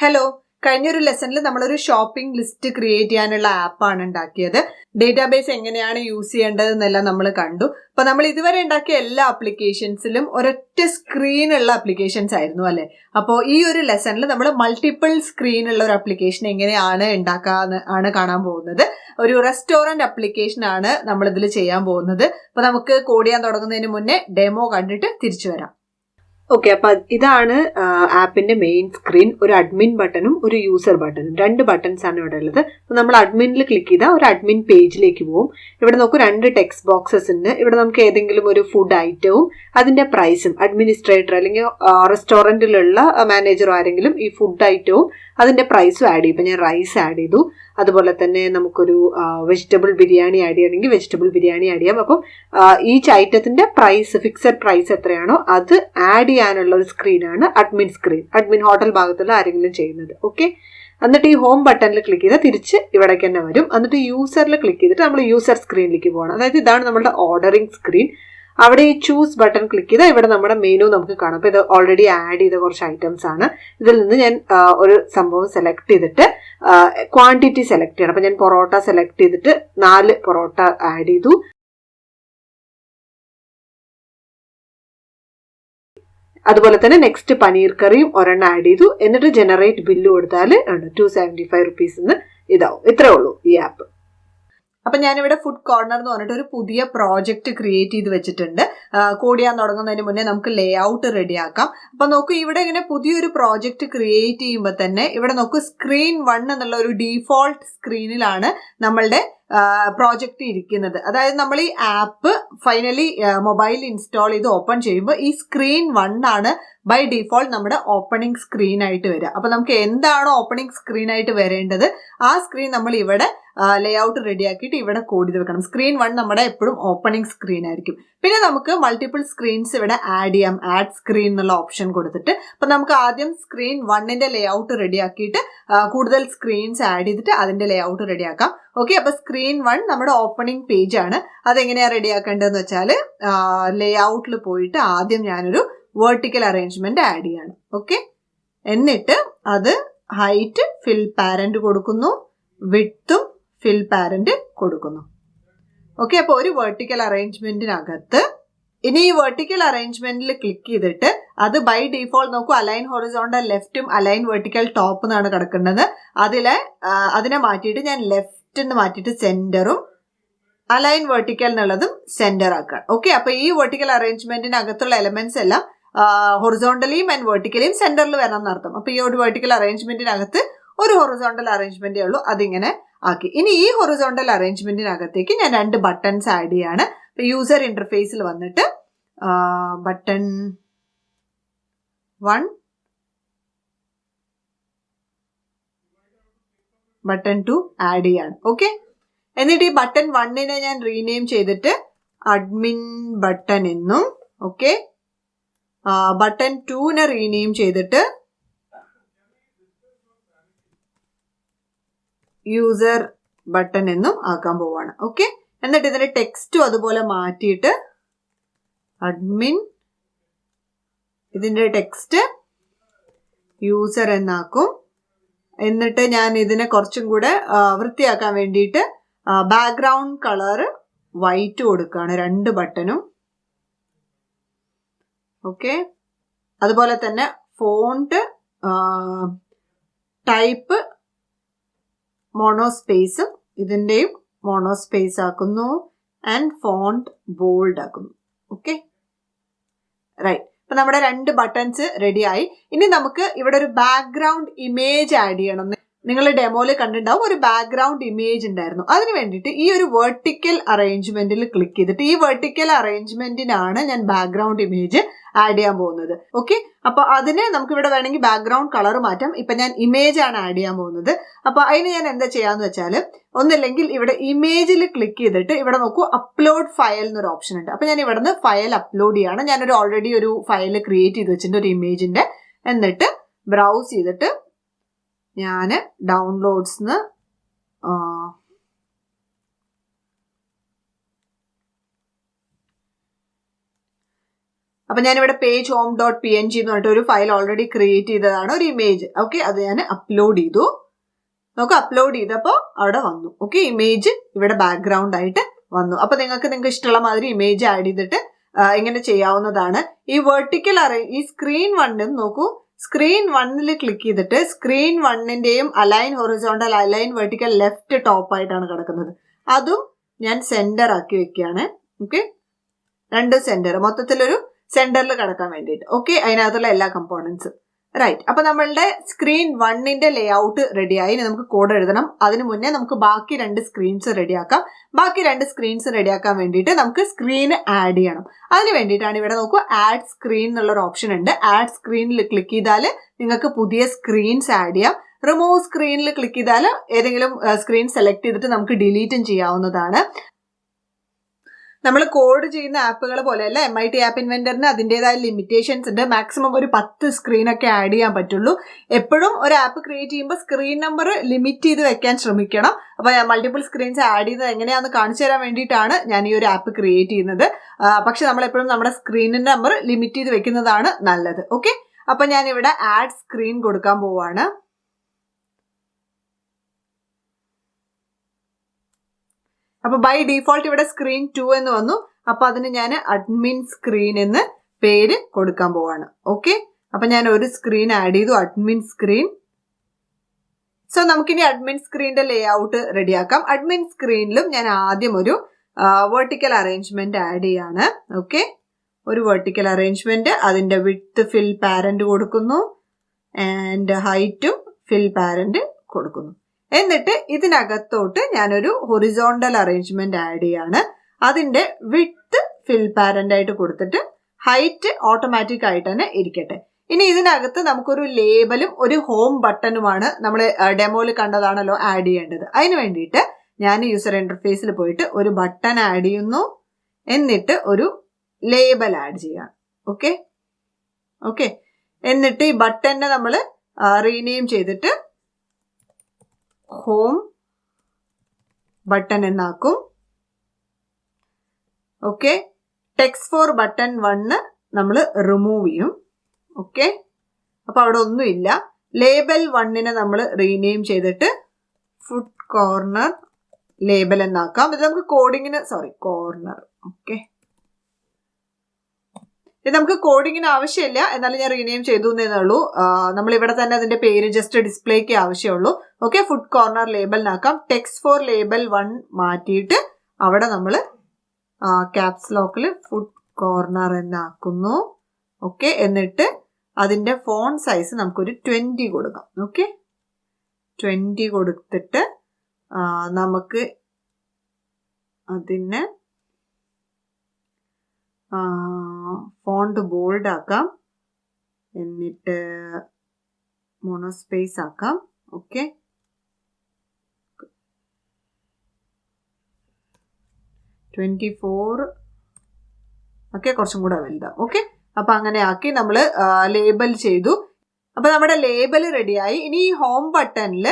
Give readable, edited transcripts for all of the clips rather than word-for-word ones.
Hello, കഴിഞ്ഞൊരു ലെസണിൽ നമ്മളൊരു shopping list create ചെയ്യാനുള്ള ആപ്പാണ് ഉണ്ടാക്കിയത്. ഡേറ്റാബേസ് എങ്ങനെയാണ് യൂസ് ചെയ്യേണ്ടതെന്നെല്ലാം നമ്മൾ കണ്ടു. അപ്പൊ നമ്മൾ ഇതുവരെ ഉണ്ടാക്കിയ എല്ലാ ആപ്ലിക്കേഷൻസിലും ഒരൊറ്റ സ്ക്രീനുള്ള ആപ്ലിക്കേഷൻസ് ആയിരുന്നു അല്ലെ. അപ്പോൾ ഈ ഒരു ലെസണിൽ നമ്മൾ മൾട്ടിപ്പിൾ സ്ക്രീനുള്ള ഒരു ആപ്ലിക്കേഷൻ എങ്ങനെയാണ് ഉണ്ടാക്കാന്ന് ആണ് കാണാൻ പോകുന്നത്. ഒരു റെസ്റ്റോറന്റ് ആപ്ലിക്കേഷൻ ആണ് നമ്മൾ ഇതിൽ ചെയ്യാൻ പോകുന്നത്. അപ്പൊ നമുക്ക് കോഡ് ചെയ്യാൻ തുടങ്ങുന്നതിന് മുന്നേ ഡെമോ കണ്ടിട്ട് തിരിച്ചു വരാം. ഓക്കെ, അപ്പൊ ഇതാണ് ആപ്പിന്റെ മെയിൻ സ്ക്രീൻ. ഒരു അഡ്മിൻ ബട്ടണും ഒരു യൂസർ ബട്ടണും, രണ്ട് ബട്ടൺസ് ആണ് ഇവിടെ ഉള്ളത്. അപ്പൊ നമ്മൾ അഡ്മിനിൽ ക്ലിക്ക് ചെയ്താൽ ഒരു അഡ്മിൻ പേജിലേക്ക് പോകും. ഇവിടെ നമുക്ക് രണ്ട് ടെക്സ്റ്റ് ബോക്സസ് ഉണ്ട്. ഇവിടെ നമുക്ക് ഏതെങ്കിലും ഒരു ഫുഡ് ഐറ്റവും അതിന്റെ പ്രൈസും, അഡ്മിനിസ്ട്രേറ്റർ അല്ലെങ്കിൽ റെസ്റ്റോറന്റിലുള്ള മാനേജറോ ആരെങ്കിലും ഈ ഫുഡ് ഐറ്റവും അതിന്റെ പ്രൈസും ആഡ് ചെയ്യും. ഇപ്പൊ ഞാൻ റൈസ് ആഡ് ചെയ്തു. അതുപോലെ തന്നെ നമുക്കൊരു വെജിറ്റബിൾ ബിരിയാണി ആഡ് ചെയ്യണമെങ്കിൽ വെജിറ്റബിൾ ബിരിയാണി ആഡ് ചെയ്യാം. അപ്പം ഈച്ച് ഐറ്റത്തിന്റെ പ്രൈസ്, ഫിക്സഡ് പ്രൈസ് എത്രയാണോ അത് ആഡ് ചെയ്യാനുള്ള ഒരു സ്ക്രീനാണ് അഡ്മിൻ സ്ക്രീൻ. അഡ്മിൻ ഹോട്ടൽ ഭാഗത്തുള്ള ആരെങ്കിലും ചെയ്യുന്നത്. ഓക്കെ, എന്നിട്ട് ഈ ഹോം ബട്ടണിൽ ക്ലിക്ക് ചെയ്താൽ തിരിച്ച് ഇവിടേക്ക് തന്നെ വരും. എന്നിട്ട് യൂസറിൽ ക്ലിക്ക് ചെയ്തിട്ട് നമ്മൾ യൂസർ സ്ക്രീനിലേക്ക് പോകണം. അതായത് ഇതാണ് നമ്മുടെ ഓർഡറിംഗ് സ്ക്രീൻ. അവിടെ ഈ ചൂസ് ബട്ടൺ ക്ലിക്ക് ചെയ്താൽ ഇവിടെ നമ്മുടെ മെനു നമുക്ക് കാണാം. അപ്പോൾ ഇത് ഓൾറെഡി ആഡ് ചെയ്ത കുറച്ച് ഐറ്റംസ് ആണ്. ഇതിൽ നിന്ന് ഞാൻ ഒരു സംഭവം സെലക്ട് ചെയ്തിട്ട് ക്വാണ്ടിറ്റി സെലക്ട് ചെയ്യണം. അപ്പം ഞാൻ പൊറോട്ട സെലക്ട് ചെയ്തിട്ട് 4 പൊറോട്ട ആഡ് ചെയ്തു. അതുപോലെ തന്നെ നെക്സ്റ്റ് പനീർ കറിയും ഒരെണ്ണം ആഡ് ചെയ്തു. എന്നിട്ട് ജനറേറ്റ് ബില്ല് കൊടുത്താൽ 275 റുപ്പീസ് ഇതാവും. ഇത്രേ ഉള്ളൂ ഈ ആപ്പ്. അപ്പൊ ഞാനിവിടെ ഫുഡ് കോർണർ എന്ന് പറഞ്ഞിട്ട് ഒരു പുതിയ പ്രോജക്റ്റ് ക്രിയേറ്റ് ചെയ്ത് വെച്ചിട്ടുണ്ട്. കോഡ് ചെയ്യാൻ തുടങ്ങുന്നതിന് മുന്നേ നമുക്ക് ലേ ഔട്ട് റെഡിയാക്കാം. അപ്പൊ നോക്കൂ, ഇവിടെ ഇങ്ങനെ പുതിയൊരു പ്രോജക്റ്റ് ക്രിയേറ്റ് ചെയ്യുമ്പോൾ തന്നെ ഇവിടെ നോക്കൂ, സ്ക്രീൻ 1 എന്നുള്ള ഒരു ഡീഫോൾട്ട് സ്ക്രീനിലാണ് നമ്മളുടെ പ്രോജക്റ്റ് ഇരിക്കുന്നത്. അതായത് നമ്മൾ ഈ ആപ്പ് ഫൈനലി മൊബൈൽ ഇൻസ്റ്റാൾ ചെയ്ത് ഓപ്പൺ ചെയ്യുമ്പോൾ ഈ സ്ക്രീൻ 1 ആണ് ബൈ ഡിഫോൾട്ട് നമ്മുടെ ഓപ്പണിംഗ് സ്ക്രീൻ ആയിട്ട് വരിക. അപ്പൊ നമുക്ക് എന്താണോ ഓപ്പണിംഗ് സ്ക്രീൻ ആയിട്ട് വരേണ്ടത് ആ സ്ക്രീൻ നമ്മൾ ഇവിടെ ലേ ഔട്ട് റെഡിയാക്കിയിട്ട് ഇവിടെ കോഡ് ചെയ്ത് വെക്കണം. സ്ക്രീൻ 1 നമ്മുടെ എപ്പോഴും ഓപ്പണിംഗ് സ്ക്രീൻ ആയിരിക്കും. പിന്നെ നമുക്ക് മൾട്ടിപ്പിൾ സ്ക്രീൻസ് ഇവിടെ ആഡ് ചെയ്യാം. ആഡ് സ്ക്രീൻ എന്നുള്ള ഓപ്ഷൻ കൊടുത്തിട്ട് അപ്പൊ നമുക്ക് ആദ്യം സ്ക്രീൻ 1ന്റെ ലേ ഔട്ട് റെഡിയാക്കിയിട്ട് കൂടുതൽ സ്ക്രീൻസ് ആഡ് ചെയ്തിട്ട് അതിന്റെ ലേ ഔട്ട് റെഡിയാക്കാം. ഓക്കെ, അപ്പൊ സ്ക്രീൻ 1 നമ്മുടെ ഓപ്പണിംഗ് പേജ് ആണ്. അതെങ്ങനെയാണ് റെഡിയാക്കേണ്ടതെന്ന് വെച്ചാൽ ലേ ഔട്ടിൽ പോയിട്ട് ആദ്യം ഞാനൊരു വെർട്ടിക്കൽ അറേഞ്ച്മെന്റ് ആഡ് ചെയ്യാണ്. ഓക്കെ, എന്നിട്ട് അത് ഹൈറ്റ് ഫിൽ പാരന്റ് കൊടുക്കുന്നു, വിഡ്ത്തും ഫിൽ പാരന്റ് കൊടുക്കുന്നു. ഓക്കെ, അപ്പോൾ ഒരു വെർട്ടിക്കൽ അറേഞ്ച്മെന്റിനകത്ത് ഇനി ഈ വെർട്ടിക്കൽ അറേഞ്ച്മെന്റിൽ ക്ലിക്ക് ചെയ്തിട്ട് അത് ബൈ ഡിഫോൾട്ട് നോക്കൂ, അലൈൻ ഹൊറിസോണ്ടൽ ലെഫ്റ്റും അലൈൻ വെർട്ടിക്കൽ ടോപ്പ് എന്നാണ് കിടക്കുന്നത്. അതിനെ മാറ്റിയിട്ട് ഞാൻ ലെഫ്റ്റ് എന്ന് മാറ്റിയിട്ട് സെന്ററും അലൈൻ വെർട്ടിക്കൽ എന്നുള്ളതും സെന്റർ ആക്കാം. ഓക്കെ, അപ്പൊ ഈ വെർട്ടിക്കൽ അറേഞ്ച്മെന്റിനകത്തുള്ള എലമെന്റ്സ് എല്ലാം ഹൊറിസോണ്ടലിയും ആൻഡ് വെർട്ടിക്കലിയും സെന്ററിൽ വരണം എന്നർത്ഥം. അപ്പൊ ഈ ഒരു വെർട്ടിക്കൽ അറേഞ്ച്മെന്റിനകത്ത് ഒരു ഹൊറിസോണ്ടൽ അറേഞ്ച്മെന്റേ ഉള്ളൂ, അതിങ്ങനെ ആക്കി. ഇനി ഈ ഹൊറിസോണ്ടൽ അറേഞ്ച്മെന്റിനകത്തേക്ക് ഞാൻ 2 ബട്ടൺസ് ആഡ് ചെയ്യാണ്. യൂസർ ഇന്റർഫേസിൽ വന്നിട്ട് ബട്ടൺ 1, ബട്ടൺ 2 ആഡ് ചെയ്യാണ്. ഓക്കെ, എന്നിട്ട് ഈ ബട്ടൺ 1നെ ഞാൻ റീനെയിം ചെയ്തിട്ട് അഡ്മിൻ ബട്ടൺ എന്നും, ഓക്കെ, ബട്ടൺ 2നെ റീനെയിം ചെയ്തിട്ട് യൂസർ ബട്ടൺ എന്നും ആക്കാൻ പോവാണ്. ഓക്കെ, എന്നിട്ട് ഇതിന്റെ ടെക്സ്റ്റും അതുപോലെ മാറ്റിയിട്ട് അഡ്മിൻ, ഇതിന്റെ ടെക്സ്റ്റ് യൂസർ എന്നാക്കും. എന്നിട്ട് ഞാൻ ഇതിനെ കുറച്ചും കൂടെ വൃത്തിയാക്കാൻ വേണ്ടിയിട്ട് ബാക്ക്ഗ്രൗണ്ട് കളർ വൈറ്റ് കൊടുക്കുകയാണ് 2 ബട്ടണും. ഓക്കെ, അതുപോലെ തന്നെ ഫോണ്ട് ടൈപ്പ് മോണോസ്പേസും ഇതിന്റെയും മോണോസ്പേസ് ആക്കുന്നു ആൻഡ് ഫോണ്ട് ബോൾഡ് ആക്കുന്നു. Okay, right. അപ്പൊ നമ്മുടെ 2 ബട്ടൺസ് റെഡിയായി. ഇനി നമുക്ക് ഇവിടെ ഒരു ബാക്ക്ഗ്രൗണ്ട് ഇമേജ് ആഡ് ചെയ്യണം. നിങ്ങൾ ഡെമോയിൽ കണ്ടിട്ടുണ്ടാവും, ഒരു ബാക്ക്ഗ്രൗണ്ട് ഇമേജ് ഉണ്ടായിരുന്നു. അതിന് വേണ്ടിയിട്ട് ഈ ഒരു വെർട്ടിക്കൽ അറേഞ്ച്മെന്റിൽ ക്ലിക്ക് ചെയ്തിട്ട് ഈ വെർട്ടിക്കൽ അറേഞ്ച്മെന്റിനാണ് ഞാൻ ബാക്ക്ഗ്രൗണ്ട് ഇമേജ് ആഡ് ചെയ്യാൻ പോകുന്നത്. ഓക്കെ, അപ്പൊ അതിന് നമുക്ക് ഇവിടെ വേണമെങ്കിൽ ബാക്ക്ഗ്രൗണ്ട് കളർ മാറ്റാം. ഇപ്പൊ ഞാൻ ഇമേജ് ആണ് ആഡ് ചെയ്യാൻ പോകുന്നത്. അപ്പൊ അതിന് ഞാൻ എന്താ ചെയ്യാന്ന് വെച്ചാൽ, ഒന്നില്ലെങ്കിൽ ഇവിടെ ഇമേജിൽ ക്ലിക്ക് ചെയ്തിട്ട് ഇവിടെ നോക്കൂ, അപ്ലോഡ് ഫയൽ എന്നൊരു ഓപ്ഷൻ ഉണ്ട്. അപ്പൊ ഞാൻ ഇവിടുന്ന് ഫയൽ അപ്ലോഡ് ചെയ്യാണ്. ഞാനൊരു ഓൾറെഡി ഒരു ഫയൽ ക്രിയേറ്റ് ചെയ്ത് വെച്ചിട്ടുണ്ട്, ഒരു ഇമേജിന്റെ. എന്നിട്ട് ബ്രൗസ് ചെയ്തിട്ട് ഞാൻ ഡൗൺലോഡ്സ്ന്ന് അപ്പൊ ഞാനിവിടെ പേജ് ഹോം ഡോട്ട് PNG എന്ന് പറഞ്ഞിട്ട് ഒരു ഫയൽ ഓൾറെഡി ക്രിയേറ്റ് ചെയ്തതാണ്, ഒരു ഇമേജ്. ഓക്കെ, അത് ഞാൻ അപ്ലോഡ് ചെയ്തു. നമുക്ക് അപ്ലോഡ് ചെയ്തപ്പോൾ അവിടെ വന്നു. ഓക്കെ, ഇമേജ് ഇവിടെ ബാക്ക്ഗ്രൗണ്ട് ആയിട്ട് വന്നു. അപ്പൊ നിങ്ങൾക്ക് ഇഷ്ടമുള്ള മാതിരി ഇമേജ് ആഡ് ചെയ്തിട്ട് ഇങ്ങനെ ചെയ്യാവുന്നതാണ്. ഈ വെർട്ടിക്കൽ ഈ സ്ക്രീൻ 1 നോക്കൂ, സ്ക്രീൻ 1 ക്ലിക്ക് ചെയ്തിട്ട് സ്ക്രീൻ 1ന്റെയും align horizontal, align vertical left top ആയിട്ടാണ് കിടക്കുന്നത്. അതും ഞാൻ സെന്റർ ആക്കി വെക്കുകയാണ്. ഓക്കെ, 2 സെന്റർ, മൊത്തത്തിലൊരു സെന്ററിൽ കിടക്കാൻ വേണ്ടിയിട്ട്. ഓക്കെ, അതിനകത്തുള്ള എല്ലാ കമ്പോണൻസും റൈറ്റ്. അപ്പൊ നമ്മളുടെ സ്ക്രീൻ 1ന്റെ ലേ ഔട്ട് റെഡിയായി. ഇനി നമുക്ക് കോഡ് എഴുതണം. അതിന് മുന്നേ നമുക്ക് ബാക്കി 2 സ്ക്രീൻസ് റെഡിയാക്കാം. ബാക്കി 2 സ്ക്രീൻസ് റെഡിയാക്കാൻ വേണ്ടിയിട്ട് നമുക്ക് സ്ക്രീൻ ആഡ് ചെയ്യണം. അതിന് വേണ്ടിയിട്ടാണ് ഇവിടെ നോക്കൂ, ആഡ് സ്ക്രീൻ എന്നുള്ളൊരു ഓപ്ഷൻ ഉണ്ട്. ആഡ് സ്ക്രീനിൽ ക്ലിക്ക് ചെയ്താൽ നിങ്ങൾക്ക് പുതിയ സ്ക്രീൻസ് ആഡ് ചെയ്യാം. റിമൂവ് സ്ക്രീനിൽ ക്ലിക്ക് ചെയ്താൽ ഏതെങ്കിലും സ്ക്രീൻ സെലക്ട് ചെയ്തിട്ട് നമുക്ക് ഡിലീറ്റും ചെയ്യാവുന്നതാണ്. നമ്മൾ കോഡ് ചെയ്യുന്ന ആപ്പുകൾ പോലെയല്ല MIT ആപ്പ് ഇൻവെന്ററിന് അതിൻ്റെതായ ലിമിറ്റേഷൻസ് ഉണ്ട്. മാക്സിമം ഒരു 10 സ്ക്രീനൊക്കെ ആഡ് ചെയ്യാൻ പറ്റുള്ളൂ. എപ്പോഴും ഒരു ആപ്പ് ക്രിയേറ്റ് ചെയ്യുമ്പോൾ സ്ക്രീൻ നമ്പർ ലിമിറ്റ് ചെയ്ത് വെക്കാൻ ശ്രമിക്കണം. അപ്പോൾ മൾട്ടിപ്പിൾ സ്ക്രീൻസ് ആഡ് ചെയ്തത് എങ്ങനെയാണെന്ന് കാണിച്ചു തരാൻ വേണ്ടിയിട്ടാണ് ഞാൻ ഈ ഒരു ആപ്പ് ക്രിയേറ്റ് ചെയ്യുന്നത്. പക്ഷെ നമ്മളെപ്പോഴും നമ്മുടെ സ്ക്രീനിന്റെ നമ്പർ ലിമിറ്റ് ചെയ്ത് വെക്കുന്നതാണ് നല്ലത്. ഓക്കെ, അപ്പൊ ഞാൻ ഇവിടെ ആഡ് സ്ക്രീൻ കൊടുക്കാൻ പോവാണ്. അപ്പൊ ബൈ ഡീഫോൾട്ട് ഇവിടെ സ്ക്രീൻ 2 എന്ന് വന്നു. അപ്പൊ അതിന് ഞാൻ അഡ്മിൻ സ്ക്രീൻ എന്ന് പേര് കൊടുക്കാൻ പോവാണ്. ഓക്കെ, അപ്പൊ ഞാൻ ഒരു സ്ക്രീൻ ആഡ് ചെയ്തു, അഡ്മിൻ സ്ക്രീൻ. സോ നമുക്കിനി അഡ്മിൻ സ്ക്രീനിന്റെ ലേ ഔട്ട് റെഡിയാക്കാം. അഡ്മിൻ സ്ക്രീനിലും ഞാൻ ആദ്യം ഒരു വെർട്ടിക്കൽ അറേഞ്ച്മെന്റ് ആഡ് ചെയ്യാണ്. ഓക്കെ, ഒരു വെർട്ടിക്കൽ അറേഞ്ച്മെന്റ്, അതിന്റെ വിഡ്ത്ത് ഫിൽ പാരന്റ് കൊടുക്കുന്നു ആൻഡ് ഹൈറ്റും ഫിൽ പാരന്റ് കൊടുക്കുന്നു. എന്നിട്ട് ഇതിനകത്തോട്ട് ഞാനൊരു ഹൊറിസോണ്ടൽ അറേഞ്ച്മെന്റ് ആഡ് ചെയ്യാണ്. അതിന്റെ വിഡ്ത്ത് ഫിൽ പാരന്റ് ആയിട്ട് കൊടുത്തിട്ട് ഹൈറ്റ് ഓട്ടോമാറ്റിക് ആയിട്ട് തന്നെ ഇരിക്കട്ടെ. ഇനി ഇതിനകത്ത് നമുക്കൊരു ലേബലും ഒരു ഹോം ബട്ടണുമാണ് നമ്മൾ ഡെമോയിൽ കണ്ടതാണല്ലോ ആഡ് ചെയ്യേണ്ടത്. അതിന് വേണ്ടിയിട്ട് ഞാൻ യൂസർ ഇന്റർഫേസിൽ പോയിട്ട് ഒരു ബട്ടൺ ആഡ് ചെയ്യുന്നു, എന്നിട്ട് ഒരു ലേബൽ ആഡ് ചെയ്യാണ്. ഓക്കെ ഓക്കെ, എന്നിട്ട് ഈ ബട്ടനെ നമ്മൾ റീനെയിം ചെയ്തിട്ട് ഹോം ബട്ടൺ എന്നാക്കും. ഓക്കെ, ടെക്സ്റ്റ് ഫോർ ബട്ടൺ 1 നമ്മൾ റിമൂവ് ചെയ്യും. ഓക്കെ, അപ്പൊ അവിടെ ഒന്നുമില്ല. ലേബൽ 1നെ നമ്മൾ റീനെയിം ചെയ്തിട്ട് ഫുഡ് കോർണർ ലേബൽ എന്നാക്കാം. ഇത് നമുക്ക് കോഡിങ്ങിന് കോർണർ. ഓക്കെ, ഇത് നമുക്ക് കോഡിങ്ങിന് ആവശ്യമില്ല, എന്നാലും ഞാൻ റീനെയിം ചെയ്തു എന്നേ ഉള്ളൂ. നമ്മൾ ഇവിടെ തന്നെ അതിന്റെ പേര് ജസ്റ്റ് ഡിസ്പ്ലേക്ക് ആവശ്യമുള്ളൂ. ഓക്കെ, ഫുഡ് കോർണർ ലേബലിനാക്കാം. ടെക്സ്റ്റ് ഫോർ ലേബൽ 1 മാറ്റിയിട്ട് അവിടെ നമ്മൾ ക്യാപ്സ് ലോക്കിൽ ഫുഡ് കോർണർ എന്നാക്കുന്നു. ഓക്കെ, എന്നിട്ട് അതിന്റെ ഫോൺ സൈസ് നമുക്കൊരു 20 കൊടുക്കാം. ഓക്കെ, 20 കൊടുത്തിട്ട് നമുക്ക് അതിനെ ഫോണ്ട് ബോൾഡ് ആക്കാം, എന്നിട്ട് മോണോസ്പേസ് ആക്കാം. ഓക്കെ, 24. ഓക്കെ, കുറച്ചും കൂടെ വലുതാ. ഓക്കെ, അപ്പൊ അങ്ങനെ ആക്കി നമ്മൾ ലേബൽ ചെയ്തു. അപ്പൊ നമ്മുടെ ലേബൽ റെഡിയായി. ഇനി ഈ ഹോം ബട്ടണിൽ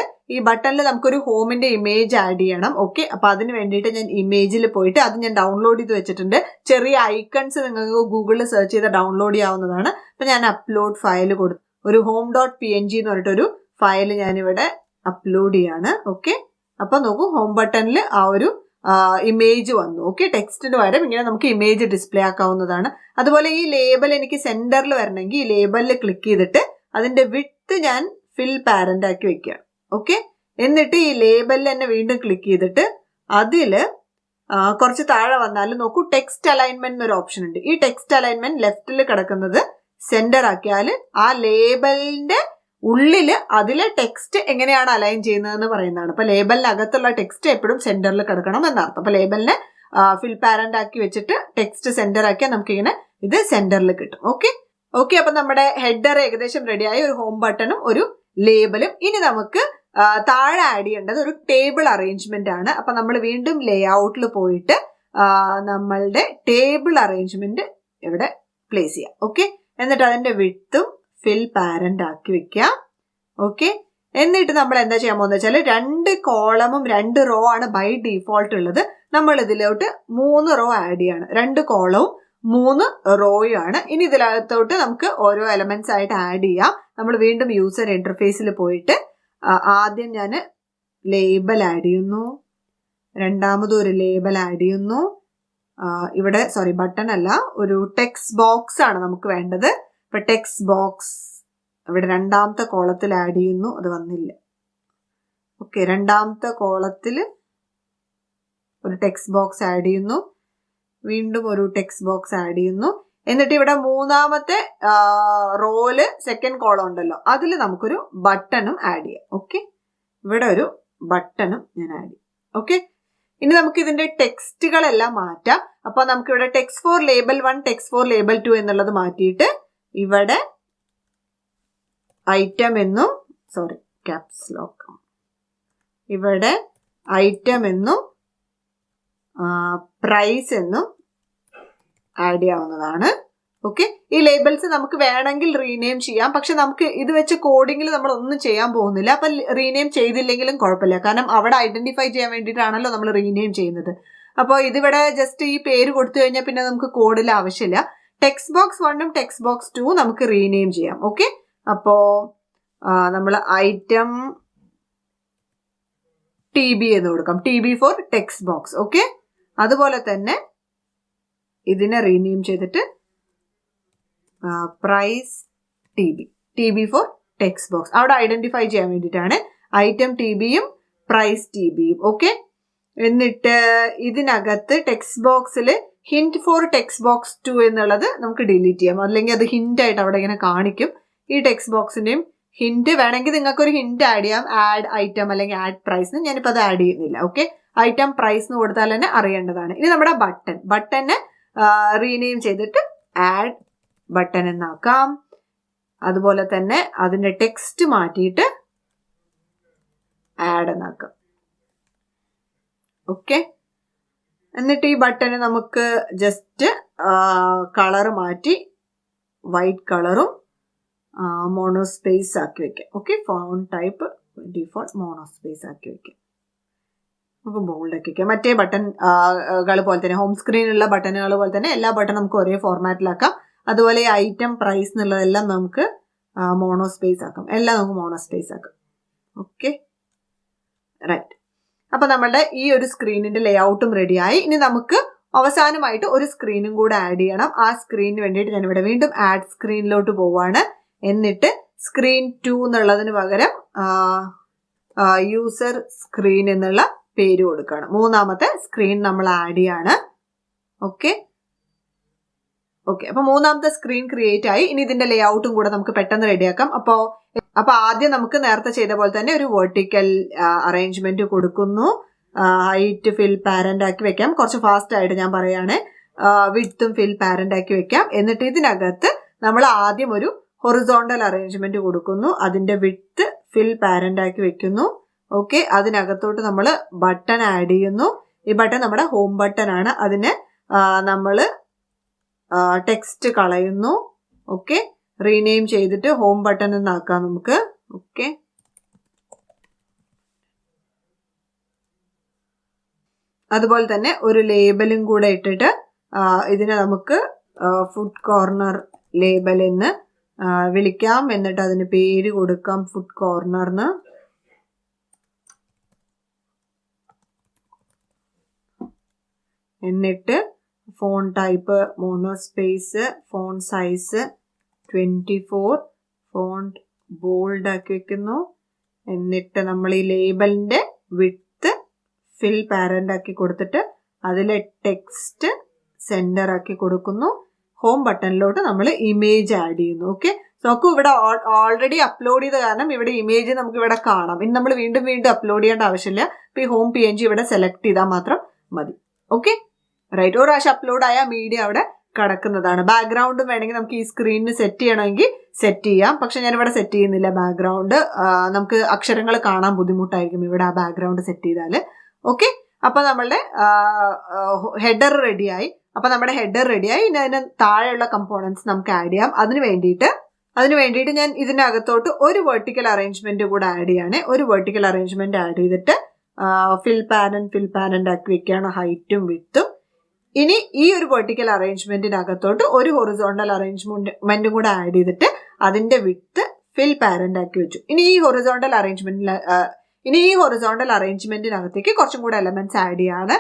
നമുക്കൊരു ഹോമിന്റെ ഇമേജ് ആഡ് ചെയ്യണം. ഓക്കെ, അപ്പൊ അതിന് വേണ്ടിയിട്ട് ഞാൻ ഇമേജിൽ പോയിട്ട് അത് ഞാൻ ഡൗൺലോഡ് ചെയ്ത് വെച്ചിട്ടുണ്ട്. ചെറിയ ഐക്കൺസ് നിങ്ങൾക്ക് ഗൂഗിളിൽ സെർച്ച് ചെയ്ത് ഡൗൺലോഡ് ചെയ്യാവുന്നതാണ്. അപ്പൊ ഞാൻ അപ്ലോഡ് ഫയൽ കൊടുത്തു, ഒരു ഹോം ഡോട്ട് PNG എന്ന് പറഞ്ഞിട്ടൊരു ഫയൽ ഞാനിവിടെ അപ്ലോഡ് ചെയ്യാണ്. ഓക്കെ, അപ്പൊ നോക്കൂ, ഹോം ബട്ടണിൽ ആ ഒരു ഇമേജ് വന്നു. ഓക്കെ, ടെക്സ്റ്റിന് പകരം ഇങ്ങനെ നമുക്ക് ഇമേജ് ഡിസ്പ്ലേ ആക്കാവുന്നതാണ്. അതുപോലെ ഈ ലേബൽ എനിക്ക് സെന്ററിൽ വരണമെങ്കിൽ ഈ ലേബലിൽ ക്ലിക്ക് ചെയ്തിട്ട് അതിന്റെ വിഡ്ത്ത് ഞാൻ ഫിൽ പാരന്റ് ആക്കി വെക്കുകയാണ്. ഓക്കെ, എന്നിട്ട് ഈ ലേബലിൽ തന്നെ വീണ്ടും ക്ലിക്ക് ചെയ്തിട്ട് അതില് കുറച്ച് താഴെ വന്നാൽ നോക്കൂ, ടെക്സ്റ്റ് അലൈൻമെന്റ് എന്നൊരു ഓപ്ഷൻ ഉണ്ട്. ഈ ടെക്സ്റ്റ് അലൈൻമെന്റ് ലെഫ്റ്റിൽ കിടക്കുന്നത് സെന്റർ ആക്കിയാൽ ആ ലേബലിന്റെ ഉള്ളില് അതിലെ ടെക്സ്റ്റ് എങ്ങനെയാണ് അലൈൻ ചെയ്യുന്നതെന്ന് പറയുന്നതാണ്. അപ്പൊ ലേബലിനകത്തുള്ള ടെക്സ്റ്റ് എപ്പോഴും സെന്ററിൽ കിടക്കണം എന്നർത്ഥം. അപ്പൊ ലേബലിനെ ഫിൽ പാരന്റ് ആക്കി വെച്ചിട്ട് ടെക്സ്റ്റ് സെന്റർ ആക്കിയാൽ നമുക്കിങ്ങനെ ഇത് സെന്ററിൽ കിട്ടും. ഓക്കെ ഓക്കെ, അപ്പൊ നമ്മുടെ ഹെഡർ ഏകദേശം റെഡിയായി, ഒരു ഹോം ബട്ടണും ഒരു ലേബലും. ഇനി നമുക്ക് താഴെ ആഡ് ചെയ്യേണ്ടത് ഒരു ടേബിൾ അറേഞ്ച്മെന്റ് ആണ്. അപ്പൊ നമ്മൾ വീണ്ടും ലേ ഔട്ടിൽ പോയിട്ട് നമ്മളുടെ ടേബിൾ അറേഞ്ച്മെന്റ് ഇവിടെ പ്ലേസ് ചെയ്യാം. ഓക്കെ, എന്നിട്ട് അതിന്റെ വിഡ്ത്തും ഫിൽ പാരന്റ് ആക്കി വെക്കാം. ഓക്കെ, എന്നിട്ട് നമ്മൾ എന്താ ചെയ്യാൻ പോകുന്നത് വെച്ചാൽ 2 കോളമും 2 റോ ആണ് ബൈ ഡിഫോൾട്ട് ഉള്ളത്. നമ്മൾ ഇതിലോട്ട് 3 റോ ആഡ് ചെയ്യാണ്. 2 കോളവും 3 റോയാണ്. ഇനി ഇതിനകത്തോട്ട് നമുക്ക് ഓരോ എലമെന്റ്സ് ആയിട്ട് ആഡ് ചെയ്യാം. നമ്മൾ വീണ്ടും യൂസർ ഇന്റർഫേസിൽ പോയിട്ട് ആദ്യം ഞാൻ ലേബൽ ആഡ് ചെയ്യുന്നു, രണ്ടാമത് ഒരു ലേബൽ ആഡ് ചെയ്യുന്നു. ഇവിടെ ബട്ടൺ അല്ല, ഒരു ടെക്സ്റ്റ് ബോക്സ് ആണ് നമുക്ക് വേണ്ടത്. ഇപ്പൊ ടെക്സ്റ്റ് ബോക്സ് ഇവിടെ രണ്ടാമത്തെ കോളത്തിൽ ആഡ് ചെയ്യുന്നു. അത് വന്നില്ല. ഓക്കെ, രണ്ടാമത്തെ കോളത്തിൽ ഒരു ടെക്സ്റ്റ് ബോക്സ് ആഡ് ചെയ്യുന്നു, വീണ്ടും ഒരു ടെക്സ്റ്റ് ബോക്സ് ആഡ് ചെയ്യുന്നു. എന്നിട്ട് ഇവിടെ മൂന്നാമത്തെ റോയില് സെക്കൻഡ് കോളം ഉണ്ടല്ലോ, അതിൽ നമുക്കൊരു ബട്ടണും ആഡ് ചെയ്യാം. ഓക്കെ, ഇവിടെ ഒരു ബട്ടണും ഞാൻ ആഡ് ചെയ്യും. ഓക്കെ, ഇനി നമുക്ക് ഇതിന്റെ ടെക്സ്റ്റുകളെല്ലാം മാറ്റാം. അപ്പൊ നമുക്ക് ഇവിടെ text for label 1, text for label 2 എന്നുള്ളത് മാറ്റിയിട്ട് ഇവിടെ ഐറ്റം എന്നും ക്യാപ്സ് ലോക്ക്, ഇവിടെ ഐറ്റം എന്നും പ്രൈസ് എന്നും ആഡ് ചെയ്യാവുന്നതാണ്. ഓക്കെ, ഈ ലേബൽസ് നമുക്ക് വേണമെങ്കിൽ റീനെയിം ചെയ്യാം. പക്ഷെ നമുക്ക് ഇത് വെച്ച് കോഡിങ്ങിൽ നമ്മൾ ഒന്നും ചെയ്യാൻ പോകുന്നില്ല. അപ്പൊ റീനെയിം ചെയ്തില്ലെങ്കിലും കുഴപ്പമില്ല, കാരണം അവിടെ ഐഡന്റിഫൈ ചെയ്യാൻ വേണ്ടിയിട്ടാണല്ലോ നമ്മൾ റീനെയിം ചെയ്യുന്നത്. അപ്പോൾ ഇതിവിടെ ജസ്റ്റ് ഈ പേര് കൊടുത്തു കഴിഞ്ഞാൽ പിന്നെ നമുക്ക് കോഡിൽ ആവശ്യമില്ല. ടെക്സ്റ്റ് ബോക്സ് 1ഉം ടെക്സ്റ്റ് ബോക്സ് 2 നമുക്ക് റീനെയിം ചെയ്യാം. ഓക്കെ, അപ്പോ നമ്മൾ ഐറ്റം TB എന്ന് കൊടുക്കാം, TB for text box. Okay, അതുപോലെ തന്നെ ഇതിനെ റീനെയിം ചെയ്തിട്ട് price TB for text box. അവിടെ ഐഡന്റിഫൈ ചെയ്യാൻ വേണ്ടിയിട്ടാണ് ഐറ്റം TBയും പ്രൈസ് TBയും. ഓക്കെ, എന്നിട്ട് ഇതിനകത്ത് ടെക്സ്റ്റ് ബോക്സിൽ ഹിന്റ് ഫോർ ടെക്സ്റ്റ് ബോക്സ് 2 എന്നുള്ളത് നമുക്ക് ഡിലീറ്റ് ചെയ്യാം, അല്ലെങ്കിൽ അത് ഹിന്റ് ആയിട്ട് അവിടെ ഇങ്ങനെ കാണിക്കും. ഈ ടെക്സ്റ്റ് ബോക്സിന്റെയും ഹിന്റ് വേണമെങ്കിൽ നിങ്ങൾക്ക് ഒരു ഹിന്റ് ആഡ് ചെയ്യാം, ആഡ് ഐറ്റം അല്ലെങ്കിൽ ആഡ് പ്രൈസ്. ഞാനിപ്പോൾ അത് ആഡ് ചെയ്യുന്നില്ല. ഓക്കെ, ഐറ്റം പ്രൈസ് എന്ന് കൊടുത്താൽ തന്നെ അറിയേണ്ടതാണ്. ഇനി നമ്മുടെ ബട്ടനെ റീനെയിം ചെയ്തിട്ട് ആഡ് ബട്ടൺ എന്നാക്കാം. അതുപോലെ തന്നെ അതിന്റെ ടെക്സ്റ്റ് മാറ്റിയിട്ട് ആഡ് എന്നാക്കാം. ഓക്കെ, എന്നിട്ട് ഈ ബട്ടന് നമുക്ക് ജസ്റ്റ് കളർ മാറ്റി വൈറ്റ് കളറും മോണോസ്പേസ് ആക്കി വെക്കാം. ഓക്കെ, ഫോണ്ട് ടൈപ്പ് ഡിഫോൾട്ട് മോണോസ്പേസ് ആക്കി വെക്കാം. നമുക്ക് ബോൾഡ് ആക്കി വെക്കാം. മറ്റേ ബട്ടൺകൾ പോലെ തന്നെ, ഹോം സ്ക്രീനിലുള്ള ബട്ടണുകൾ പോലെ തന്നെ എല്ലാ ബട്ടണും നമുക്ക് ഒരേ ഫോർമാറ്റിലാക്കാം. അതുപോലെ ഈ ഐറ്റം പ്രൈസ് എന്നുള്ളതെല്ലാം നമുക്ക് മോണോസ്പേസ് ആക്കാം. എല്ലാം നമുക്ക് മോണോസ്പേസ് ആക്കാം. Okay, right. അപ്പൊ നമ്മളുടെ ഈ ഒരു സ്ക്രീനിന്റെ ലേഔട്ടും റെഡിയായി. ഇനി നമുക്ക് അവസാനമായിട്ട് ഒരു സ്ക്രീനും കൂടെ ആഡ് ചെയ്യണം. ആ സ്ക്രീനിന് വേണ്ടിയിട്ട് ഞാൻ ഇവിടെ വീണ്ടും ആഡ് സ്ക്രീനിലോട്ട് പോവാണ്. എന്നിട്ട് സ്ക്രീൻ 2 എന്നുള്ളതിന് പകരം യൂസർ സ്ക്രീൻ എന്നുള്ള പേര് കൊടുക്കുകയാണ്. മൂന്നാമത്തെ സ്ക്രീൻ നമ്മൾ ആഡ് ചെയ്യാണ്. ഓക്കെ, അപ്പൊ മൂന്നാമത്തെ സ്ക്രീൻ ക്രിയേറ്റ് ആയി. ഇനി ഇതിന്റെ ലേഔട്ടും കൂടെ നമുക്ക് പെട്ടെന്ന് റെഡിയാക്കാം. അപ്പൊ ആദ്യം നമുക്ക് നേരത്തെ ചെയ്ത പോലെ തന്നെ ഒരു വെർട്ടിക്കൽ അറേഞ്ച്മെന്റ് കൊടുക്കുന്നു. ഹൈറ്റ് ഫിൽ പാരന്റ് ആക്കി വെക്കാം. കുറച്ച് ഫാസ്റ്റ് ആയിട്ട് ഞാൻ പറയാണ്. വിഡ്ത്തും ഫിൽ പാരന്റ് ആക്കി വെക്കാം. എന്നിട്ട് ഇതിനകത്ത് നമ്മൾ ആദ്യം ഒരു ഹൊറിസോണ്ടൽ അറേഞ്ച്മെന്റ് കൊടുക്കുന്നു. അതിന്റെ വിഡ്ത്ത് ഫിൽ പാരന്റ് ആക്കി വെക്കുന്നു. ഓക്കെ, അതിനകത്തോട്ട് നമ്മൾ ബട്ടൺ ആഡ് ചെയ്യുന്നു. ഈ ബട്ടൺ നമ്മുടെ ഹോം ബട്ടൺ ആണ്. അതിന് നമ്മൾ ടെക്സ്റ്റ് കളയുന്നു. ഓക്കെ, റീനെയിം ചെയ്തിട്ട് ഹോം ബട്ടൺ എന്നാക്കാം നമുക്ക്. ഓക്കെ, അതുപോലെ തന്നെ ഒരു ലേബലും കൂടെ ഇട്ടിട്ട് ഇതിനെ നമുക്ക് ഫുഡ് കോർണർ ലേബൽ എന്ന് വിളിക്കാം. എന്നിട്ട് അതിന് പേര് കൊടുക്കാം ഫുഡ് കോർണർന്ന്. എന്നിട്ട് font type monospace, font size 24, font bold ആക്കി വെക്കുന്നു. എന്നിട്ട് നമ്മൾ ഈ ലേബലിന്റെ വിഡ്ത്ത് ഫിൽ പാരന്റ് ആക്കി കൊടുത്തിട്ട് അതിലെ ടെക്സ്റ്റ് സെന്റർ ആക്കി കൊടുക്കുന്നു. ഹോം ബട്ടണിലോട്ട് നമ്മൾ ഇമേജ് ആഡ് ചെയ്യുന്നു. ഓക്കെ, നോക്കൂ, ഇവിടെ ഓൾറെഡി അപ്ലോഡ് ചെയ്ത കാരണം ഇവിടെ ഇമേജ് നമുക്ക് ഇവിടെ കാണാം. ഇനി നമ്മൾ വീണ്ടും അപ്ലോഡ് ചെയ്യേണ്ട ആവശ്യമില്ല. ഇപ്പൊ ഈ ഹോം PNG ഇവിടെ സെലക്ട് ചെയ്താൽ മാത്രം മതി. Okay, right. ഒരു പ്രാവശ്യം അപ്ലോഡ് ആയ മീഡിയ അവിടെ കിടക്കുന്നതാണ്. ബാക്ക്ഗ്രൗണ്ടും വേണമെങ്കിൽ നമുക്ക് ഈ സ്ക്രീനിന് സെറ്റ് ചെയ്യണമെങ്കിൽ സെറ്റ് ചെയ്യാം. പക്ഷെ ഞാനിവിടെ സെറ്റ് ചെയ്യുന്നില്ല ബാക്ക്ഗ്രൗണ്ട്. നമുക്ക് അക്ഷരങ്ങൾ കാണാൻ ബുദ്ധിമുട്ടായിരിക്കും ഇവിടെ ആ ബാക്ക്ഗ്രൗണ്ട് സെറ്റ് ചെയ്താൽ. ഓക്കെ, അപ്പൊ നമ്മളുടെ ഹെഡർ റെഡിയായി. ഇനി അതിന് താഴെയുള്ള കമ്പോണൻസ് നമുക്ക് ആഡ് ചെയ്യാം. അതിന് വേണ്ടിയിട്ട് ഞാൻ ഇതിനകത്തോട്ട് ഒരു വെർട്ടിക്കൽ അറേഞ്ച്മെന്റ് കൂടെ ആഡ് ചെയ്യാണ്. ഒരു വെർട്ടിക്കൽ അറേഞ്ച്മെന്റ് ആഡ് ചെയ്തിട്ട് ഫിൽ പാരന്റ് ആക്കി വെക്കുകയാണ് ഹൈറ്റും വിഡ്ത്തും. ഇനി ഈ ഒരു വെർട്ടിക്കൽ അറേഞ്ച്മെന്റിനകത്തോട്ട് ഒരു ഹൊറിസോണ്ടൽ അറേഞ്ച്മെന്റും കൂടെ ആഡ് ചെയ്തിട്ട് അതിന്റെ വിഡ്ത്ത് ഫിൽ പാരന്റ് ആക്കി വെച്ചു. ഇനി ഈ ഹൊറിസോണ്ടൽ അറേഞ്ച്മെന്റിനകത്തേക്ക് കുറച്ചും കൂടെ എലമെന്റ്സ് ആഡ് ചെയ്യാണ്.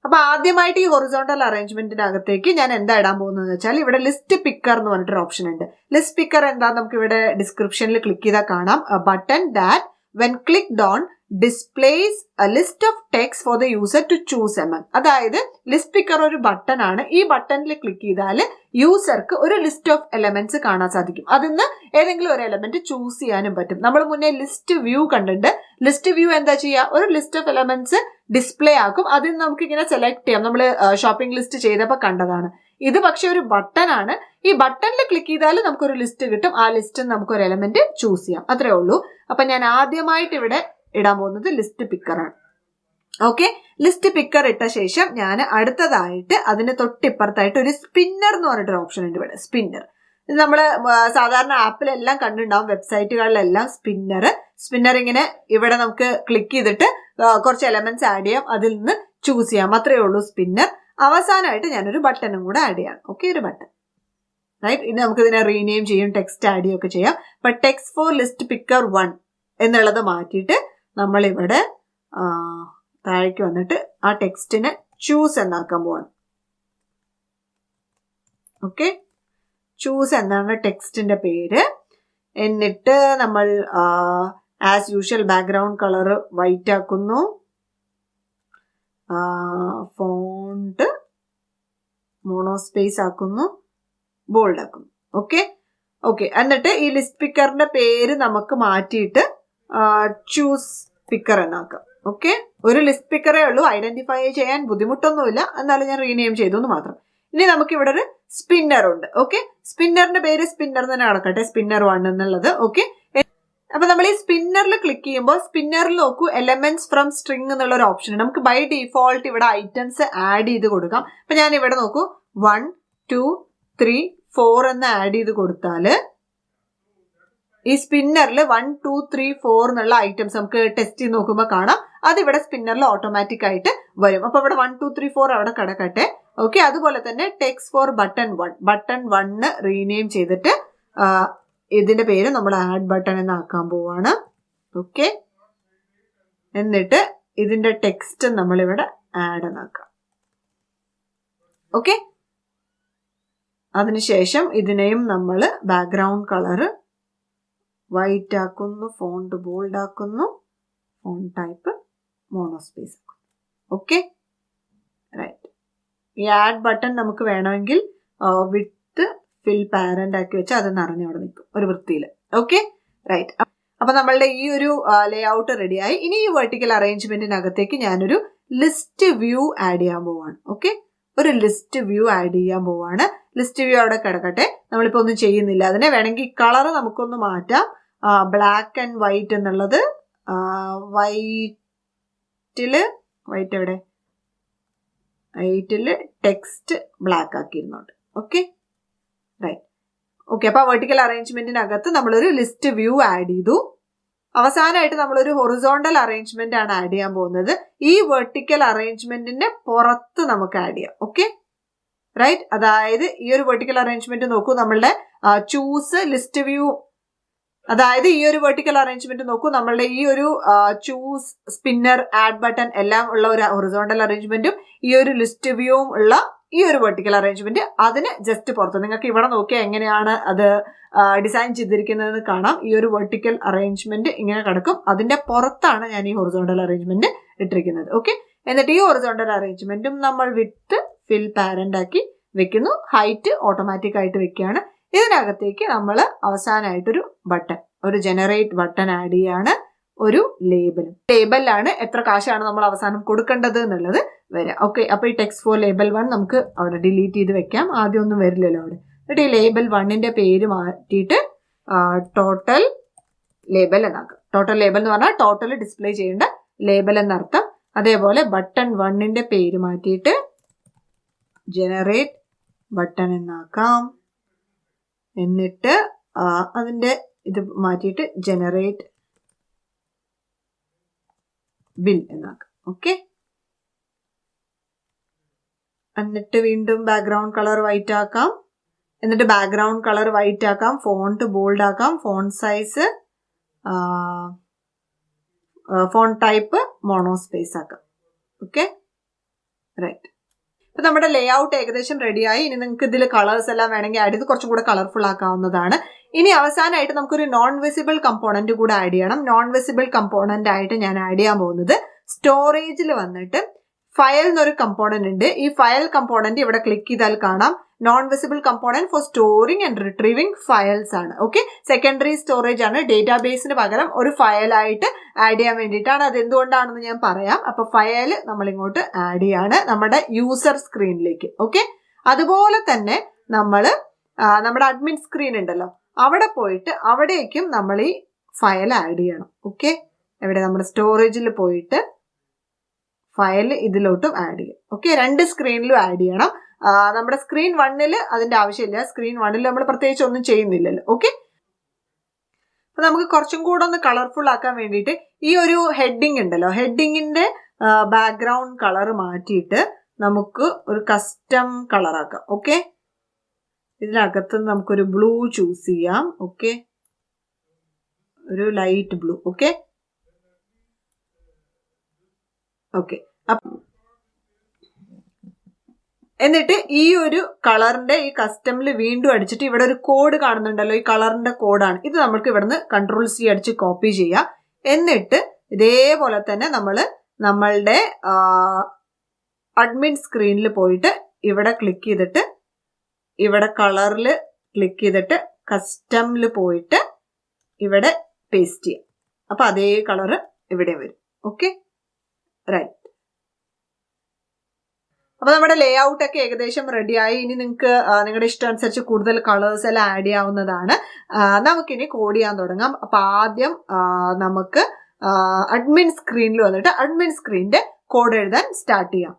അപ്പൊ ആദ്യമായിട്ട് ഈ ഹൊറിസോണ്ടൽ അറേഞ്ച്മെന്റിനകത്തേക്ക് ഞാൻ എന്താ ഇടാൻ പോകുന്നത് വെച്ചാൽ ഇവിടെ ലിസ്റ്റ് പിക്കർ എന്ന് പറഞ്ഞിട്ടൊരു ഓപ്ഷൻ ഉണ്ട്. ലിസ്റ്റ് പിക്കർ എന്താ നമുക്ക് ഇവിടെ ഡിസ്ക്രിപ്ഷനിൽ ക്ലിക്ക് ചെയ്താൽ കാണാം. Button that when clicked on displays a list of text for the user to choose among. അതായത് ലിസ്റ്റ് പിക്കർ ഒരു ബട്ടൺ ആണ്. ഈ ബട്ടണിൽ ക്ലിക്ക് ചെയ്താൽ യൂസർക്ക് ഒരു ലിസ്റ്റ് ഓഫ് എലമെന്റ്സ് കാണാൻ സാധിക്കും. അതിന്ന് ഏതെങ്കിലും ഒരു എലമെന്റ് ചൂസ് ചെയ്യാനും പറ്റും. നമ്മൾ മുന്നേ ലിസ്റ്റ് വ്യൂ കണ്ടിട്ടുണ്ട്. ലിസ്റ്റ് വ്യൂ എന്താ ചെയ്യുക, ഒരു ലിസ്റ്റ് ഓഫ് എലമെന്റ്സ് ഡിസ്പ്ലേ ആക്കും. അതിൽ നമുക്ക് ഇങ്ങനെ സെലക്ട് ചെയ്യാം. നമ്മൾ ഷോപ്പിംഗ് ലിസ്റ്റ് ചെയ്തപ്പോൾ കണ്ടതാണ്. ഇത് പക്ഷെ ഒരു ബട്ടൺ ആണ്. ഈ ബട്ടണിൽ ക്ലിക്ക് ചെയ്താൽ നമുക്കൊരു ലിസ്റ്റ് കിട്ടും. ആ ലിസ്റ്റിൽ നമുക്ക് ഒരു എലമെന്റ് ചൂസ് ചെയ്യാം. അത്രേ ഉള്ളൂ. അപ്പൊ ഞാൻ ആദ്യമായിട്ട് ഇവിടെ ഇടാൻ പോകുന്നത് ലിസ്റ്റ് പിക്കറാണ്. ഓക്കെ, ലിസ്റ്റ് പിക്കർ ഇട്ട ശേഷം ഞാൻ അടുത്തതായിട്ട് അതിന് തൊട്ടിപ്പുറത്തായിട്ട് ഒരു സ്പിന്നർ എന്ന് പറഞ്ഞിട്ടൊരു ഓപ്ഷൻ ഉണ്ട് ഇവിടെ. സ്പിന്നർ ഇത് നമ്മൾ സാധാരണ ആപ്പിലെല്ലാം കണ്ടിട്ടുണ്ടാവും, വെബ്സൈറ്റുകളിലെല്ലാം സ്പിന്നർ ഇങ്ങനെ ഇവിടെ നമുക്ക് ക്ലിക്ക് ചെയ്തിട്ട് കുറച്ച് എലമെന്റ്സ് ആഡ് ചെയ്യാം, അതിൽ നിന്ന് ചൂസ് ചെയ്യാം. അത്രയേ ഉള്ളൂ സ്പിന്നർ. അവസാനമായിട്ട് ഞാനൊരു ബട്ടണും കൂടെ ആഡ് ചെയ്യാം. ഓക്കെ, ഒരു ബട്ടൺ. റൈറ്റ്, ഇനി നമുക്ക് ഇതിനെ റീനെയിം ചെയ്യും, ടെക്സ്റ്റ് ആഡ് ചെയ്യുകയൊക്കെ ചെയ്യാം. അപ്പൊ ടെക്സ്റ്റ് ഫോർ ലിസ്റ്റ് പിക്കർ 1 എന്നുള്ളത് മാറ്റിയിട്ട് നമ്മളിവിടെ താഴേക്ക് വന്നിട്ട് ആ ടെക്സ്റ്റിനെ ചൂസ് എന്നാക്കാൻ പോവാണ്. ഓക്കെ, ചൂസ് എന്നാണ് ടെക്സ്റ്റിന്റെ പേര്. എന്നിട്ട് നമ്മൾ as usual background colour white ആക്കുന്നു, ഫോണ്ട് മോണോസ്പേസ് ആക്കുന്നു, ബോൾഡ് ആക്കുന്നു. ഓക്കെ. എന്നിട്ട് ഈ ലിസ്റ്റ് പിക്കറിന്റെ പേര് നമുക്ക് മാറ്റിയിട്ട് ചൂസ് പിക്കർ എന്നാക്കാം. ഓക്കെ, ഒരു ലിസ്റ്റ് പിക്കറേ ഉള്ളൂ, ഐഡന്റിഫൈ ചെയ്യാൻ ബുദ്ധിമുട്ടൊന്നുമില്ല. എന്നാലും ഞാൻ റീനെയിം ചെയ്തു എന്ന് മാത്രം. ഇനി നമുക്ക് ഇവിടെ ഒരു സ്പിന്നർ ഉണ്ട്. ഓക്കെ, സ്പിന്നറിന്റെ പേര് സ്പിന്നർ തന്നെ കിടക്കട്ടെ, സ്പിന്നർ 1 എന്നുള്ളത്. ഓക്കെ, അപ്പൊ നമ്മൾ ഈ സ്പിന്നറിൽ ക്ലിക്ക് ചെയ്യുമ്പോൾ സ്പിന്നറിൽ നോക്കൂ, എലമെന്റ്സ് ഫ്രം സ്ട്രിങ് എന്നുള്ള ഒരു ഓപ്ഷൻ ഉണ്ട്. നമുക്ക് ബൈ ഡിഫോൾട്ട് ഇവിടെ ഐറ്റംസ് ആഡ് ചെയ്ത് കൊടുക്കാം. അപ്പൊ ഞാൻ ഇവിടെ നോക്കൂ 1 2 3 4 എന്ന് ആഡ് ചെയ്ത് കൊടുത്താല് ഈ സ്പിന്നറിൽ 1 2 3 4 എന്നുള്ള ഐറ്റംസ് നമുക്ക് ടെസ്റ്റ് ചെയ്ത് നോക്കുമ്പോൾ കാണാം. അതിവിടെ സ്പിന്നറിൽ ഓട്ടോമാറ്റിക് ആയിട്ട് വരും. അപ്പൊ ഇവിടെ 1 2 3 4 അവിടെ കിടക്കട്ടെ. ഓക്കെ, അതുപോലെ തന്നെ ടെക്സ്റ്റ് ഫോർ ബട്ടൺ 1 റീനെയിം ചെയ്തിട്ട് ഇതിന്റെ പേര് നമ്മൾ ആഡ് ബട്ടൺ എന്നാക്കാൻ പോവാണ്. ഓക്കെ, എന്നിട്ട് ഇതിന്റെ ടെക്സ്റ്റ് നമ്മളിവിടെ ആഡ് എന്നാക്കാം. ഓക്കെ, അതിനുശേഷം ഇതിനെയും നമ്മൾ ബാക്ക്ഗ്രൗണ്ട് കളർ വൈറ്റ് ആക്കുന്നു, ഫോണ്ട് ബോൾഡ് ആക്കുന്നു, ഫോണ്ട് ടൈപ്പ് മോണോസ്പേസ് ആക്കുന്നു. Okay, right. ഈ ആഡ് ബട്ടൺ നമുക്ക് വേണമെങ്കിൽ വിത്ത് ഫിൽ പാരന്റ് ആക്കി വെച്ച് അത് നിറഞ്ഞ് അവിടെ നിൽക്കും ഒരു വൃത്തിയിൽ. Okay, right. അപ്പൊ നമ്മളുടെ ഈ ഒരു ലേ ഔട്ട് റെഡിയായി. ഇനി ഈ വെർട്ടിക്കൽ അറേഞ്ച്മെന്റിനകത്തേക്ക് ഞാനൊരു ലിസ്റ്റ് വ്യൂ ആഡ് ചെയ്യാൻ പോവാണ്. ഓക്കെ, ഒരു ലിസ്റ്റ് വ്യൂ ആഡ് ചെയ്യാൻ പോവാണ്. ലിസ്റ്റ് വ്യൂ അവിടെ കിടക്കട്ടെ, നമ്മളിപ്പോ ഒന്നും ചെയ്യുന്നില്ല. അതിനെ വേണമെങ്കിൽ കളർ നമുക്കൊന്ന് മാറ്റാം. ബ്ലാക്ക് ആൻഡ് വൈറ്റ് എന്നുള്ളത് വൈറ്റില് ടെക്സ്റ്റ് ബ്ലാക്ക് ആക്കിയിരുന്നോണ്ട്. Okay, right. ഓക്കെ, അപ്പൊ വെർട്ടിക്കൽ അറേഞ്ച്മെന്റിനകത്ത് നമ്മളൊരു ലിസ്റ്റ് വ്യൂ ആഡ് ചെയ്തു. അവസാനമായിട്ട് നമ്മളൊരു ഹൊറിസോണ്ടൽ അറേഞ്ച്മെന്റ് ആണ് ആഡ് ചെയ്യാൻ പോകുന്നത്. ഈ വെർട്ടിക്കൽ അറേഞ്ച്മെന്റിന്റെ പുറത്ത് നമുക്ക് ആഡ് ചെയ്യാം. Okay, right. അതായത് ഈ ഒരു വെർട്ടിക്കൽ അറേഞ്ച്മെന്റ് നോക്കൂ, നമ്മളുടെ ചൂസ് ലിസ്റ്റ് വ്യൂ, അതായത് ഈ ഒരു വെർട്ടിക്കൽ അറേഞ്ച്മെന്റ് നോക്കൂ, നമ്മളുടെ ഈ ഒരു ചൂസ്, സ്പിന്നർ, ആഡ് ബട്ടൺ എല്ലാം ഉള്ള ഒരു ഹൊറിസോണ്ടൽ അറേഞ്ച്മെന്റും ഈ ഒരു ലിസ്റ്റ് വ്യൂവും ഉള്ള ഈ ഒരു വെർട്ടിക്കൽ അറേഞ്ച്മെന്റ് അതിന് ജസ്റ്റ് പുറത്ത്. നിങ്ങൾക്ക് ഇവിടെ നോക്കിയാൽ എങ്ങനെയാണ് അത് ഡിസൈൻ ചെയ്തിരിക്കുന്നതെന്ന് കാണാം. ഈ ഒരു വെർട്ടിക്കൽ അറേഞ്ച്മെന്റ് ഇങ്ങനെ കിടക്കും, അതിന്റെ പുറത്താണ് ഞാൻ ഈ ഹൊറിസോണ്ടൽ അറേഞ്ച്മെന്റ് ഇട്ടിരിക്കുന്നത്. ഓക്കെ, എന്നിട്ട് ഈ ഹൊറിസോണ്ടൽ അറേഞ്ച്മെന്റും നമ്മൾ വിത്ത് ഫിൽ പാരന്റ് ആക്കി വെക്കുന്നു, ഹൈറ്റ് ഓട്ടോമാറ്റിക് ആയിട്ട് വെക്കുകയാണ്. ഇതിനകത്തേക്ക് നമ്മൾ അവസാനമായിട്ടൊരു ബട്ടൺ, ഒരു ജനറേറ്റ് ബട്ടൺ ആഡ് ചെയ്യാണ്, ഒരു ലേബലാണ് എത്ര കാശാണ് നമ്മൾ അവസാനം കൊടുക്കേണ്ടത് എന്നുള്ളത് വരാം. ഓക്കെ, അപ്പൊ ഈ ടെക്സ്റ്റ് ഫോർ ലേബൽ 1 നമുക്ക് അവിടെ ഡിലീറ്റ് ചെയ്ത് വെക്കാം, ആദ്യം ഒന്നും വരില്ലല്ലോ അവിടെ. എന്നിട്ട് ഈ ലേബൽ 1ന്റെ പേര് മാറ്റിയിട്ട് ടോട്ടൽ ലേബൽ എന്നാക്കാം. ടോട്ടൽ ലേബൽ എന്ന് പറഞ്ഞാൽ ടോട്ടൽ ഡിസ്പ്ലേ ചെയ്യേണ്ട ലേബൽ എന്നർത്ഥം. അതേപോലെ ബട്ടൺ 1ന്റെ പേര് മാറ്റിയിട്ട് ജനറേറ്റ് ബട്ടൺ എന്നാക്കാം. എന്നിട്ട് അതിന്റെ ഇത് മാറ്റിയിട്ട് ജനറേറ്റ് ബിൽ എന്നാക്കാം. ഓക്കെ, എന്നിട്ട് വീണ്ടും ബാക്ക്ഗ്രൗണ്ട് കളർ വൈറ്റ് ആക്കാം. എന്നിട്ട് ബാക്ക്ഗ്രൗണ്ട് കളർ വൈറ്റ് ആക്കാം, ഫോണ്ട് ബോൾഡ് ആക്കാം, font size font type monospace ആക്കാം. Okay, right. ഇപ്പൊ നമ്മുടെ ലേ ഔട്ട് ഏകദേശം റെഡിയായി. ഇനി നിങ്ങൾക്ക് ഇതിൽ കളേഴ്സ് എല്ലാം വേണമെങ്കിൽ ആഡ് ചെയ്ത് കുറച്ചും കൂടെ കളർഫുൾ ആക്കാവുന്നതാണ്. ഇനി അവസാനമായിട്ട് നമുക്കൊരു നോൺ വിസിബിൾ കമ്പോണന്റ് കൂടെ ആഡ് ചെയ്യണം. നോൺ വിസിബിൾ കമ്പോണന്റ് ആയിട്ട് ഞാൻ ആഡ് ചെയ്യാൻ പോകുന്നത് സ്റ്റോറേജിൽ വന്നിട്ട് ഫയൽ എന്നൊരു കമ്പോണന്റ് ഉണ്ട്. ഈ ഫയൽ കമ്പോണന്റ് ഇവിടെ ക്ലിക്ക് ചെയ്താൽ കാണാം non visible component for storing and retrieving files ആണ്. ഓക്കെ, സെക്കൻഡറി സ്റ്റോറേജ് ആണ്. ഡേറ്റാബേസിന് പകരം ഒരു ഫയലായിട്ട് ആഡ് ചെയ്യാൻ വേണ്ടിയിട്ടാണ്. അത് എന്തുകൊണ്ടാണെന്ന് ഞാൻ പറയാം. അപ്പൊ ഫയൽ നമ്മൾ ഇങ്ങോട്ട് ആഡ് ചെയ്യാണ് നമ്മുടെ യൂസർ സ്ക്രീനിലേക്ക്. ഓക്കെ, അതുപോലെ തന്നെ നമ്മൾ നമ്മുടെ അഡ്മിൻ സ്ക്രീൻ ഉണ്ടല്ലോ, അവിടെ പോയിട്ട് അവിടേക്കും നമ്മൾ ഈ ഫയൽ ആഡ് ചെയ്യണം. ഓക്കെ, എവിടെ നമ്മുടെ സ്റ്റോറേജിൽ പോയിട്ട് ഫയൽ ഇതിലോട്ടും ആഡ് ചെയ്യും. ഓക്കെ, രണ്ട് സ്ക്രീനിലും ആഡ് ചെയ്യണം. നമ്മുടെ സ്ക്രീൻ 1 അതിന്റെ ആവശ്യമില്ല. സ്ക്രീൻ 1 നമ്മൾ പ്രത്യേകിച്ച് ഒന്നും ചെയ്യുന്നില്ലല്ലോ. ഓക്കെ, അപ്പൊ നമുക്ക് കുറച്ചും കൂടെ ഒന്ന് കളർഫുൾ ആക്കാൻ വേണ്ടിയിട്ട് ഈ ഒരു ഹെഡിങ് ഉണ്ടല്ലോ, ഹെഡിങ്ങിന്റെ ബാക്ക്ഗ്രൗണ്ട് കളർ മാറ്റിയിട്ട് നമുക്ക് ഒരു കസ്റ്റം കളർ ആക്കാം. ഓക്കെ, ഇതിനകത്ത് നമുക്കൊരു ബ്ലൂ ചൂസ് ചെയ്യാം. ഓക്കെ, ഒരു ലൈറ്റ് ബ്ലൂ. ഓക്കെ ഓക്കെ എന്നിട്ട് ഈ ഒരു കളറിന്റെ ഈ കസ്റ്റമിൽ വീണ്ടും അടിച്ചിട്ട് ഇവിടെ ഒരു കോഡ് കാണുന്നുണ്ടല്ലോ, ഈ കളറിന്റെ കോഡാണ് ഇത്. നമുക്ക് ഇവിടുന്ന് Ctrl+C അടിച്ച് കോപ്പി ചെയ്യാം. എന്നിട്ട് ഇതേപോലെ തന്നെ നമ്മളുടെ അഡ്മിൻ സ്ക്രീനിൽ പോയിട്ട് ഇവിടെ ക്ലിക്ക് ചെയ്തിട്ട് ഇവിടെ കളറിൽ ക്ലിക്ക് ചെയ്തിട്ട് കസ്റ്റമിൽ പോയിട്ട് ഇവിടെ പേസ്റ്റ് ചെയ്യാം. അപ്പൊ അതേ കളറ് ഇവിടെ വരും. Okay, right. അപ്പൊ നമ്മുടെ ലേ ഔട്ട് ഒക്കെ ഏകദേശം റെഡിയായി. ഇനി നിങ്ങൾക്ക് നിങ്ങളുടെ ഇഷ്ടം അനുസരിച്ച് കൂടുതൽ കളേഴ്സ് എല്ലാം ആഡ് ചെയ്യാവുന്നതാണ്. നമുക്കിനി കോഡ് ചെയ്യാൻ തുടങ്ങാം. അപ്പൊ ആദ്യം നമുക്ക് അഡ്മിൻ സ്ക്രീനിൽ വന്നിട്ട് അഡ്മിൻ സ്ക്രീനിന്റെ കോഡ് എഴുതാൻ സ്റ്റാർട്ട് ചെയ്യാം.